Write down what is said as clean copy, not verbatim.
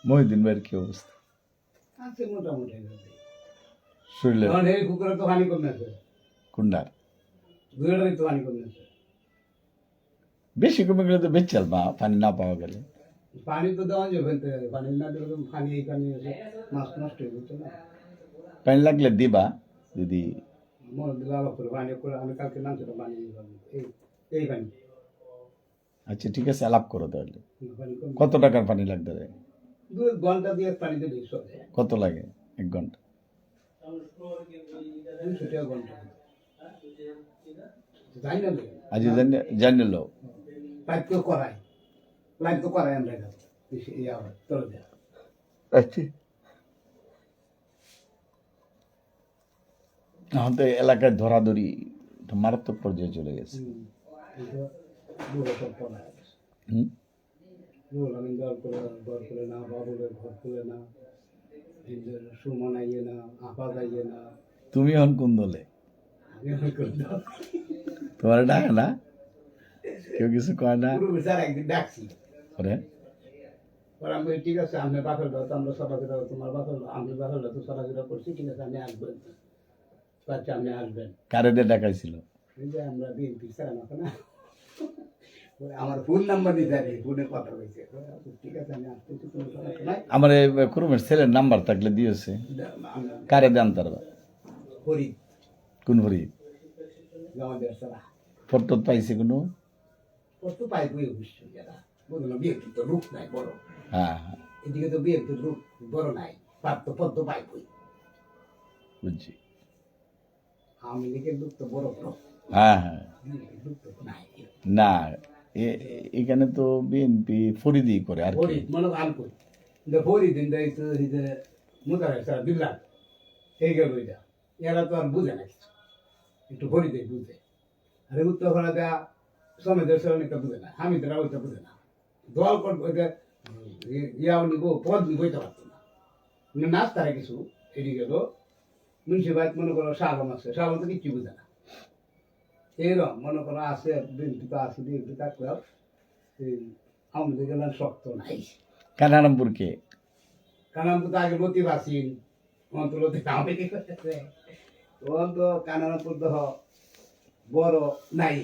মহিউদ্দিন ভাইয়ের কি অবস্থা? আছে মোটামুটি শরীরে কারণ এই কুকুরে তো পানি কমে আছে কুন্ডার দুইটারই তো পানি কমে আছে বেশি কমে গেলে তো বেচাল মা পানি না পাওয়া গেলে। পানি তো দেওয়া যাবে পানি না দিলে তো পানি এই পানি আছে মাছ নষ্ট হয়ে যাচ্ছে না পানি লাগলে দিবা যদি মনে দিলে আলাপ করে পানি করে আমি কালকে নামছে তো পানি এই এই পানি আচ্ছা ঠিক আছে আলাপ করো তাহলে। পানি কম কত টাকার পানি লাগতে দেয়? 2 ঘন্টা দিয়ে পানি দিলে চলে কত লাগে 1 ঘন্টা? 200 টাকা ঘন্টা যাই না আজ জানিল লাইট তো করাই আমরা এটা ইয়া তোর দেয়া আচ্ছা এখন তো এলাকায় ধরাধরি মারাত্মক পর্যায়ে চলে গেছে। হুম আমি ঘর করে না বাবুদের ঘর খুলে না সুমন আইয়ে না আপা যাইয়ে না তুমি এখন কোন দলে? আমি অনেক করতাম তোমার ডাকে না কেউ কিছু কয় না পুরো বিচার একদিন ডাকছি করে ওরা আমি ঠিক আছে আপনার বাপের ঘর তো আমরা সবাইকে তোমার বাপের আমি বাপের ঘর তো সবাইকে করছি ঠিক আছে আপনি আসবেন বাচ্চা আপনি আসবেন কারে দিয়ে ডাকাইছিল? এই যে আমরা বিএনপি স্যার না আমার ফোন নাম্বার দিতে আর ফোনে কথা হয়েছে ঠিক আছে আমি আসতেছি কোনো সমস্যা নাই আমার এই কুরুমের ছেলের নাম্বার থাকলে দিয়েছে কারে দেন তার ফরিদ কোন ভরি আমাদের সারা ফটো পাইছে কোনো? কত পাই বই অবশ্যই যারা বুঝলো বিএনপি তো রূপ নাই বড় হ্যাঁ হ্যাঁ এদিকে তো বিএনপির রূপ বড় নাই পদ্ম পাই বই বুঝছি। আওয়ামী লীগের লোক তো বড় বড় হ্যাঁ হ্যাঁ লোক তো নাই না এখানে তো বিএনপি ফরিদি করে আর কি। ফরিদ মনে আল করি ফরিদ তো মোতাবেক সারা বিল্লাল এই গেল ওইটা এরা তো আর বুঝে না কিছু একটু ফরিদে বুঝে আরে উত্তর করা দেয়া সমেতের শ্রমিকটা বুঝে না হামিদরা ওইটা বুঝে না দল করবো ইয়াও নিব পদ নিব এটা পারতো না নাচ তারা কিছু এদিকে গেল মুন্সিপালিটি মনে করো শালম আছে শালম তো কিচ্ছু বুঝে না এইরকম মনে করো আছে বিএনপি তো আছে বিএনপি থাকলেও আমাদের গেলাম শক্ত নাই কানারামপুর কে? কানারামপুর তো আগে লতিফ আসিন অন্ত লতিফ আমি কি করতেছে অন্ত কানারামপুর তো বড় নাই